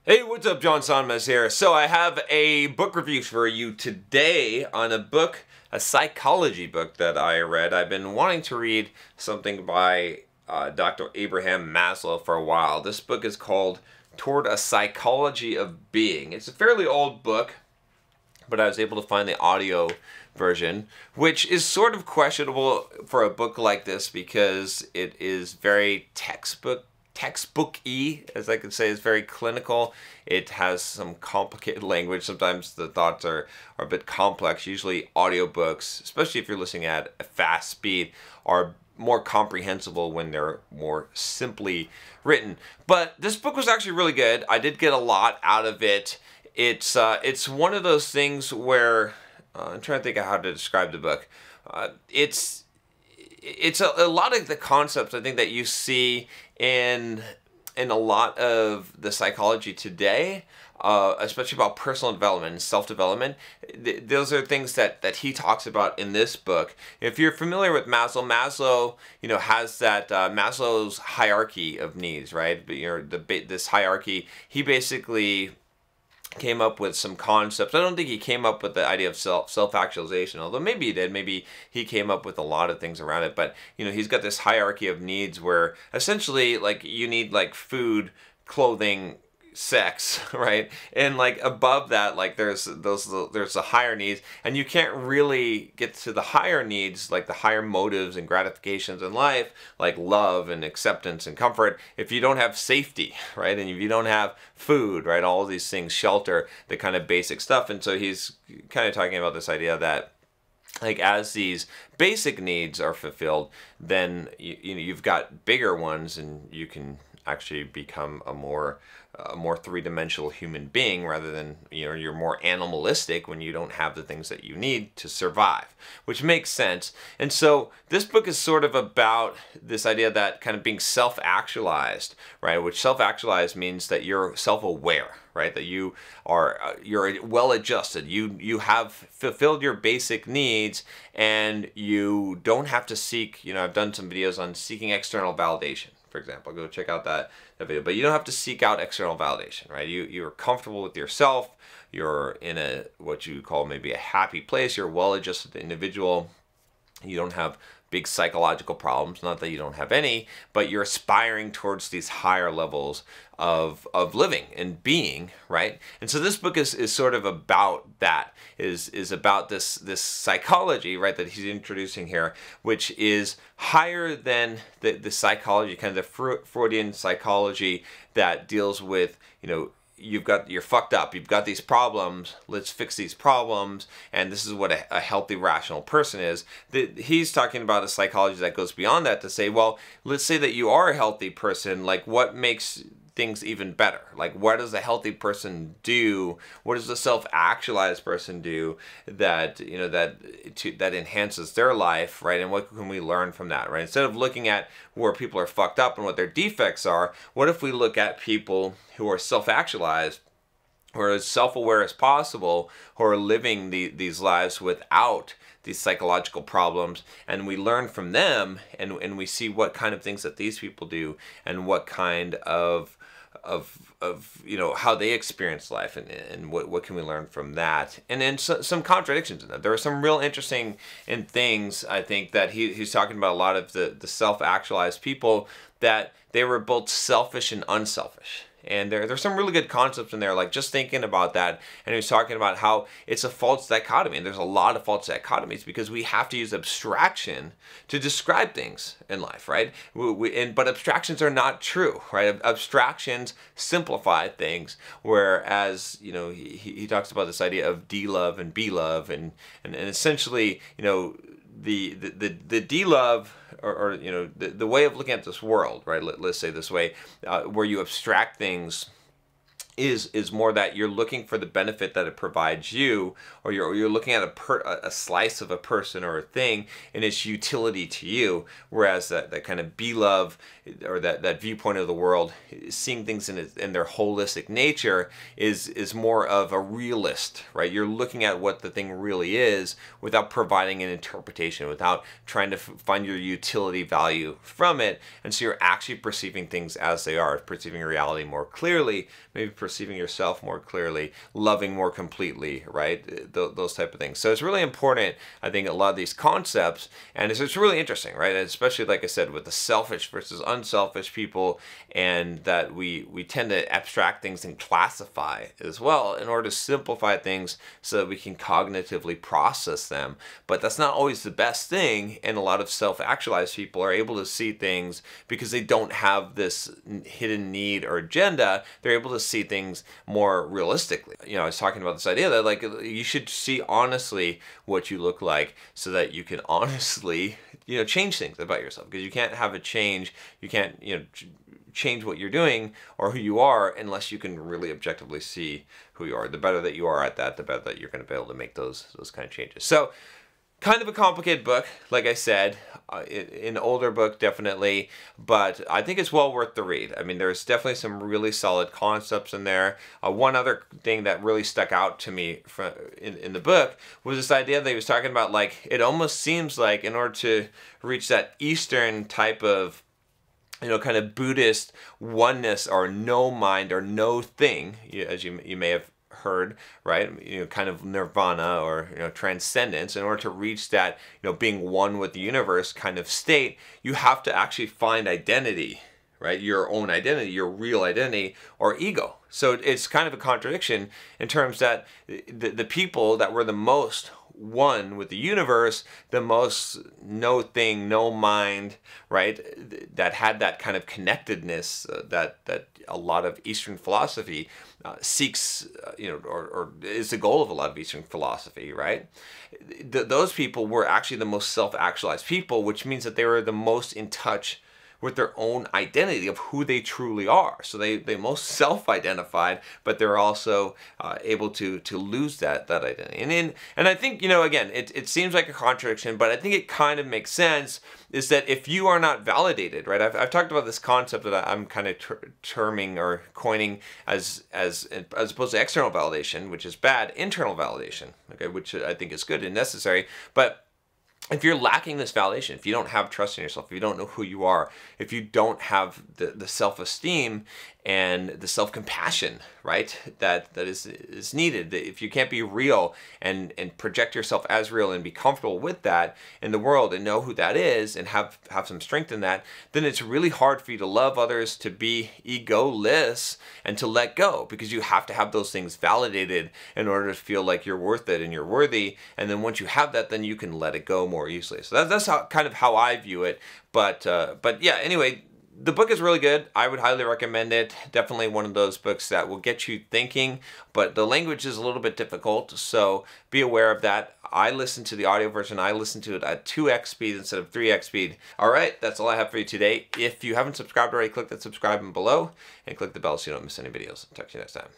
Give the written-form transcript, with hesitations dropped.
Hey, what's up? John Sonmez here. So I have a book review for you today on a psychology book that I read. I've been wanting to read something by Dr. Abraham Maslow for a while. This book is called Toward a Psychology of Being. It's a fairly old book, but I was able to find the audio version, which is sort of questionable for a book like this because it is very textbook-y, as I could say. It's very clinical. It has some complicated language. Sometimes the thoughts are a bit complex. Usually audiobooks, especially if you're listening at a fast speed, are more comprehensible when they're more simply written. But this book was actually really good. I did get a lot out of it. It's one of those things where I'm trying to think of how to describe the book. It's a lot of the concepts I think that you see in a lot of the psychology today, especially about personal development and self-development. Those are things that he talks about in this book. If you're familiar with Maslow, has that Maslow's hierarchy of needs, right? This hierarchy, he basically came up with some concepts. I don't think he came up with the idea of self-actualization, although maybe he did. Maybe he came up with a lot of things around it. But he's got this hierarchy of needs where essentially, like, you need like food, clothing, sex, right? And like above that, like there's the higher needs, and you can't really get to the higher needs, like the higher motives and gratifications in life, like love and acceptance and comfort, if you don't have safety, right? And if you don't have food, right? All of these things, shelter, the kind of basic stuff. And so he's kind of talking about this idea that, like, as these basic needs are fulfilled, then you've got bigger ones, and you can actually become a more three-dimensional human being, rather than you're more animalistic when you don't have the things that you need to survive, which makes sense. And so this book is sort of about this idea that kind of being self-actualized, right? Which self-actualized means that you're self-aware, right? That you're well-adjusted. You have fulfilled your basic needs, and you don't have to seek. I've done some videos on seeking external validation, for example. Go check out that video. But you don't have to seek out external validation, right? You're comfortable with yourself. You're in what you call maybe a happy place. You're a well-adjusted individual. You don't have big psychological problems. Not that you don't have any, but you're aspiring towards these higher levels of living and being, right? And so this book is sort of about that, is about this psychology, right, that he's introducing here, which is higher than the psychology, kind of the Freudian psychology that deals with, you're fucked up, you've got these problems, let's fix these problems, and this is what a healthy, rational person is. He's talking about a psychology that goes beyond that to say, well, let's say that you are a healthy person, like, what makes things even better? Like, what does a healthy person do? What does the self-actualized person do that that enhances their life, right? And what can we learn from that, right? Instead of looking at where people are fucked up and what their defects are, what if we look at people who are self-actualized, who are as self-aware as possible, who are living these lives without these psychological problems, and we learn from them, and we see what kind of things that these people do, and what kind of how they experience life, and what can we learn from that, and then some contradictions in that. There are some real interesting things, I think, that he's talking about. A lot of the self-actualized people, that they were both selfish and unselfish. And there's some really good concepts in there, like just thinking about that. And he was talking about how it's a false dichotomy. And there's a lot of false dichotomies because we have to use abstraction to describe things in life, right? But abstractions are not true, right? Abstractions simplify things, whereas, he talks about this idea of D-love and B-love, and essentially, the D-love, or the way of looking at this world, right? Let's say this way, where you abstract things is more that you're looking for the benefit that it provides you, or you're looking at a slice of a person or a thing and its utility to you, whereas that kind of be-love, or that viewpoint of the world, seeing things in their holistic nature, is more of a realist, right? You're looking at what the thing really is without providing an interpretation, without trying to find your utility value from it, and so you're actually perceiving things as they are, perceiving reality more clearly, maybe perceiving yourself more clearly, loving more completely, right? Those type of things. So it's really important, I think, a lot of these concepts, and it's really interesting, right? Especially, like I said, with the selfish versus unselfish people, and that we tend to abstract things and classify as well in order to simplify things so that we can cognitively process them. But that's not always the best thing, and a lot of self-actualized people are able to see things because they don't have this hidden need or agenda. They're able to see things more realistically. You know, I was talking about this idea that, like, you should see honestly what you look like so that you can honestly, you know, change things about yourself, because you can't have a change, you can't, you know, change what you're doing or who you are unless you can really objectively see who you are. The better that you are at that, the better that you're going to be able to make those kind of changes. So kind of a complicated book, like I said, an older book definitely, but I think it's well worth the read. I mean, there's definitely some really solid concepts in there. One other thing that really stuck out to me in the book was this idea that he was talking about, like, it almost seems like in order to reach that Eastern type of, you know, kind of Buddhist oneness or no mind or no thing, as you may have heard, right? You know, kind of nirvana or, you know, transcendence. In order to reach that, you know, being one with the universe kind of state, you have to actually find identity, right? Your own identity, your real identity, or ego. So it's kind of a contradiction in terms that the people that were the most one with the universe, the most no thing, no mind, right? That had that kind of connectedness that a lot of Eastern philosophy seeks, you know, or is the goal of a lot of Eastern philosophy, right? Those people were actually the most self-actualized people, which means that they were the most in touch with their own identity of who they truly are. So they most self-identified, but they're also able to lose that identity. And I think, you know, again, it seems like a contradiction, but I think it kind of makes sense, is that if you are not validated, right? I've talked about this concept that I'm kind of terming or coining as opposed to external validation, which is bad, internal validation, okay, which I think is good and necessary. But if you're lacking this validation, if you don't have trust in yourself, if you don't know who you are, if you don't have the self-esteem and the self-compassion, right, that is needed, if you can't be real and project yourself as real and be comfortable with that in the world and know who that is and have some strength in that, then it's really hard for you to love others, to be egoless, and to let go, because you have to have those things validated in order to feel like you're worth it and you're worthy. And then once you have that, then you can let it go more easily. So that's kind of how I view it. But yeah, anyway, the book is really good. I would highly recommend it. Definitely one of those books that will get you thinking, but the language is a little bit difficult, so be aware of that. I listened to the audio version. I listened to it at 2x speed instead of 3x speed. All right, that's all I have for you today. If you haven't subscribed already, click that subscribe button below and click the bell so you don't miss any videos. Talk to you next time.